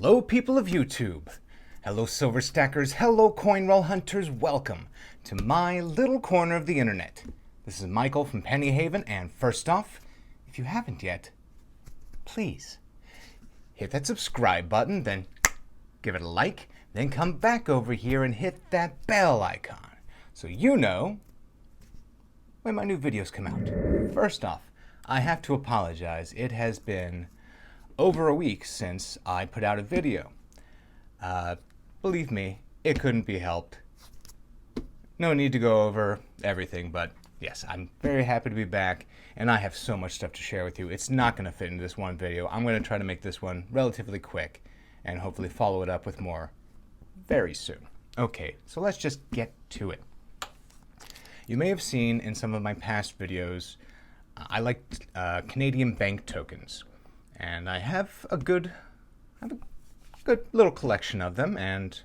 Hello people of YouTube, hello silver stackers, hello coin roll hunters, welcome to my little corner of the internet. This is Michael from Penny Haven, and first off, if you haven't yet, please hit that subscribe button, then give it a like, then come back over here and hit that bell icon so you know when my new videos come out. First off, I have to apologize. It has been over a week since I put out a video. Believe me, it couldn't be helped. No need to go over everything, but yes, I'm very happy to be back, and I have so much stuff to share with you. It's not going to fit into this one video. I'm going to try to make this one relatively quick and hopefully follow it up with more very soon. Okay, so let's just get to it. You may have seen in some of my past videos, I like Canadian bank tokens. And I have a good little collection of them, and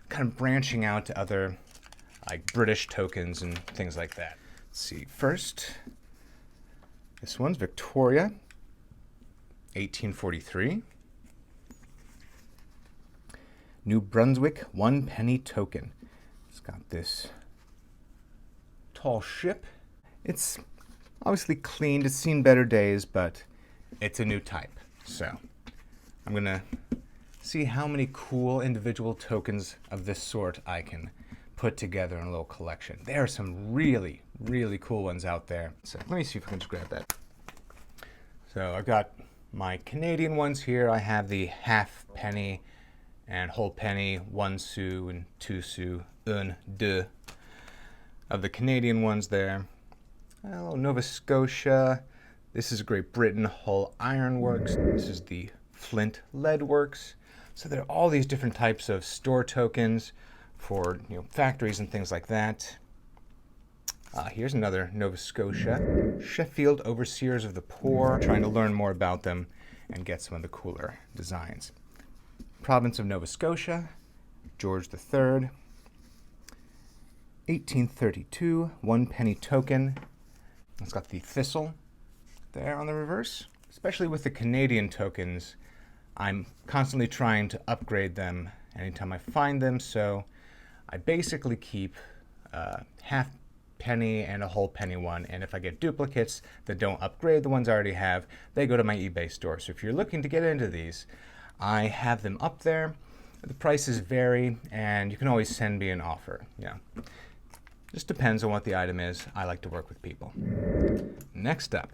kind of branching out to other like British tokens and things like that. Let's see. First, this one's Victoria, 1843. New Brunswick 1 penny token. It's got this tall ship. It's obviously cleaned. It's seen better days, but it's a new type. So I'm gonna see how many cool individual tokens of this sort I can put together in a little collection. There are some really, really cool ones out there. So let me see if I can just grab that. So I've got my Canadian ones here. I have the half penny and whole penny, 1 sou and 2 sou, 1, 2 of the Canadian ones there. Oh, Nova Scotia. This is Great Britain Hull Iron Works. This is the Flint Lead Works. So there are all these different types of store tokens for factories and things like that. Here's another Nova Scotia. Sheffield Overseers of the Poor. Trying to learn more about them and get some of the cooler designs. Province of Nova Scotia. George III. 1832. 1 penny token. It's got the thistle there on the reverse. Especially with the Canadian tokens, I'm constantly trying to upgrade them anytime I find them, so I basically keep half penny and a whole penny one, and if I get duplicates that don't upgrade the ones I already have, they go to my eBay store. So if you're looking to get into these, I have them up there. The prices vary, and you can always send me an offer. Just depends on what the item is. I like to work with people. Next up,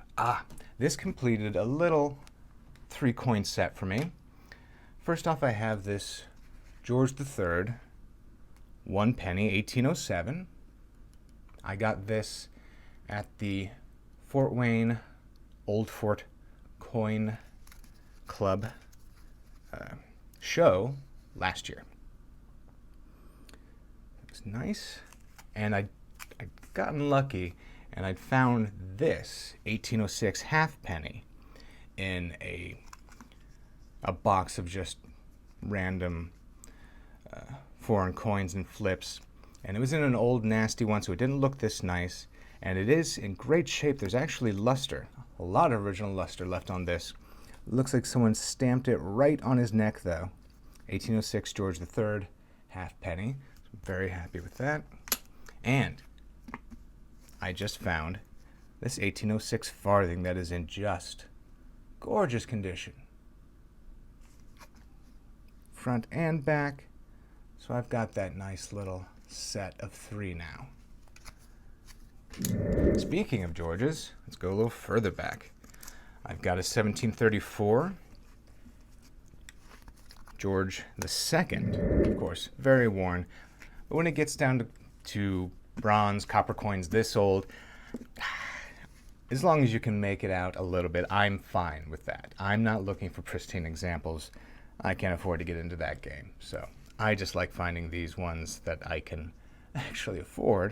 this completed a little 3-coin set for me. First off, I have this George III 1 penny, 1807. I got this at the Fort Wayne Old Fort Coin Club show last year. It was nice. And I'd gotten lucky, and I'd found this 1806 half penny in a box of just random foreign coins and flips. And it was in an old nasty one, so it didn't look this nice. And it is in great shape. There's actually luster, a lot of original luster left on this. It looks like someone stamped it right on his neck, though. 1806 George III half penny. So I'm very happy with that. And I just found this 1806 farthing that is in just gorgeous condition. Front and back. So I've got that nice little set of 3 now. Speaking of Georges, let's go a little further back. I've got a 1734 George II, of course, very worn. But when it gets down to bronze, copper coins this old, as long as you can make it out a little bit, I'm fine with that. I'm not looking for pristine examples. I can't afford to get into that game. So I just like finding these ones that I can actually afford.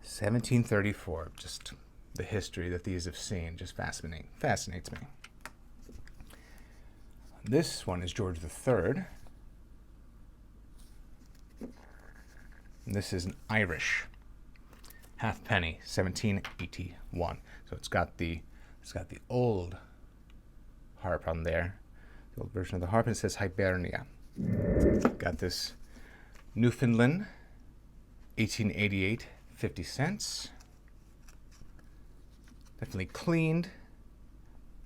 1734, just the history that these have seen just fascinates me. This one is George III. This is an Irish half penny, 1781. So it's got the old harp on there. The old version of the harp, and it says Hibernia. Got this Newfoundland, 1888, 50 cents. Definitely cleaned.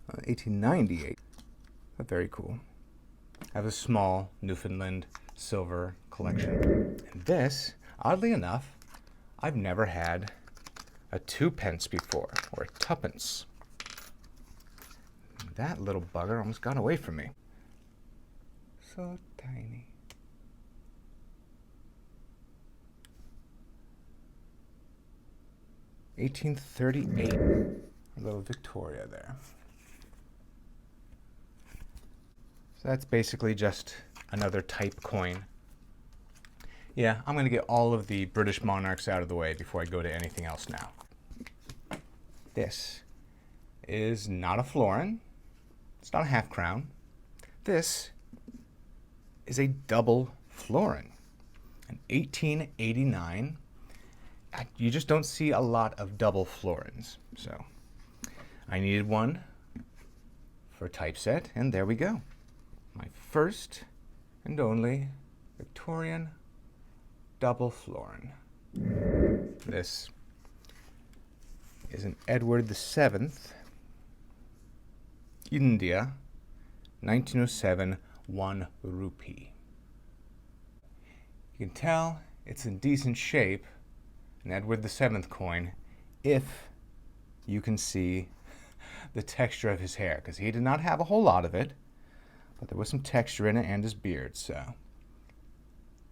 1898. But very cool. I have a small Newfoundland silver collection. And this, oddly enough, I've never had a 2p before, or a 2p. That little bugger almost got away from me. So tiny. $1838. A little Victoria there. So that's basically just another type coin. Yeah, I'm going to get all of the British monarchs out of the way before I go to anything else now. This is not a florin. It's not a half crown. This is a double florin. An 1889. You just don't see a lot of double florins. So I needed one for typeset, and there we go. My first and only Victorian double florin. This is an Edward VII, India, 1907, 1 rupee. You can tell it's in decent shape, an Edward VII coin, if you can see the texture of his hair, because he did not have a whole lot of it, but there was some texture in it and his beard, so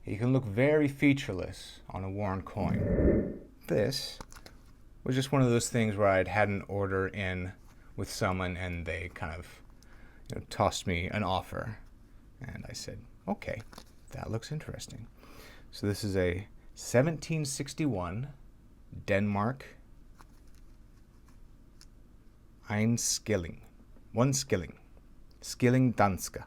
he can look very featureless on a worn coin. This was just one of those things where I'd had an order in with someone and they kind of tossed me an offer, and I said, okay, that looks interesting. So this is a 1761 Denmark Ein Skilling. 1 skilling. Skilling Danska.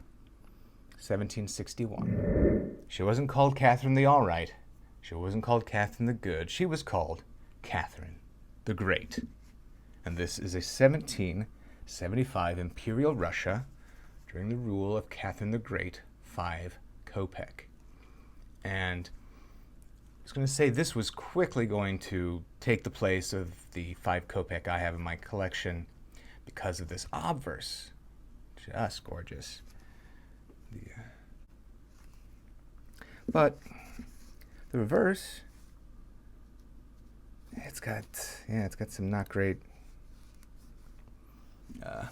1761. She wasn't called Catherine the All-Right. She wasn't called Catherine the Good. She was called Catherine the Great. And this is a 1775 Imperial Russia during the rule of Catherine the Great, 5 kopeck. And I was going to say this was quickly going to take the place of the 5 kopeck I have in my collection because of this obverse. Just gorgeous. But the reverse, it's got some not great. What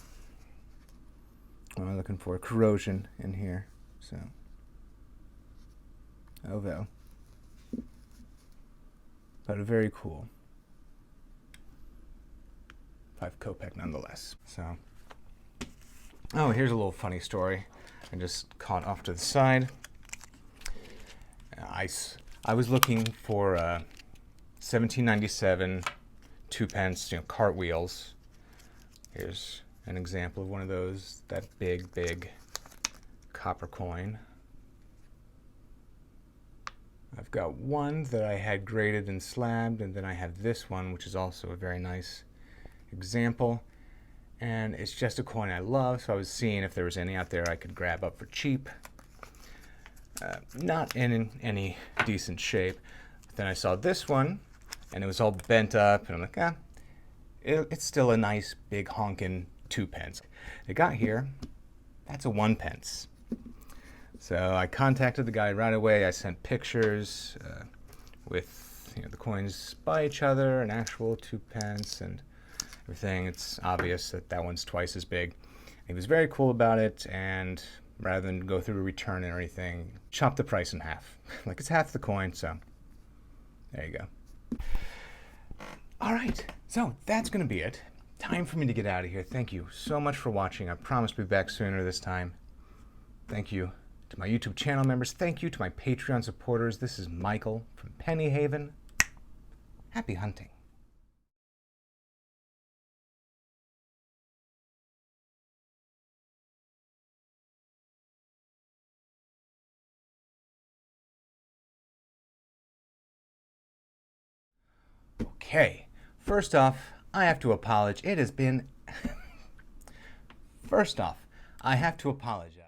am I looking for? Corrosion in here. So, oh well. But very cool. 5 kopeck nonetheless. So, oh, here's a little funny story. I just caught off to the side. I was looking for 1797 2p, cartwheels. Here's an example of one of those, that big copper coin. I've got one that I had graded and slabbed, and then I have this one, which is also a very nice example. And it's just a coin I love, so I was seeing if there was any out there I could grab up for cheap. Not in any decent shape. But then I saw this one, and it was all bent up, and I'm like, it's still a nice big honkin' 2p. It got here, that's a 1p. So I contacted the guy right away. I sent pictures with the coins by each other, an actual 2p, and everything. It's obvious that that one's twice as big. He was very cool about it, and rather than go through a return and everything, chopped the price in half. Like, it's half the coin, so there you go. All right, so that's going to be it. Time for me to get out of here. Thank you so much for watching. I promise to be back sooner this time. Thank you to my YouTube channel members. Thank you to my Patreon supporters. This is Michael from Penny Haven. Happy hunting. Okay, first off, I have to apologize. It has been... First off, I have to apologize.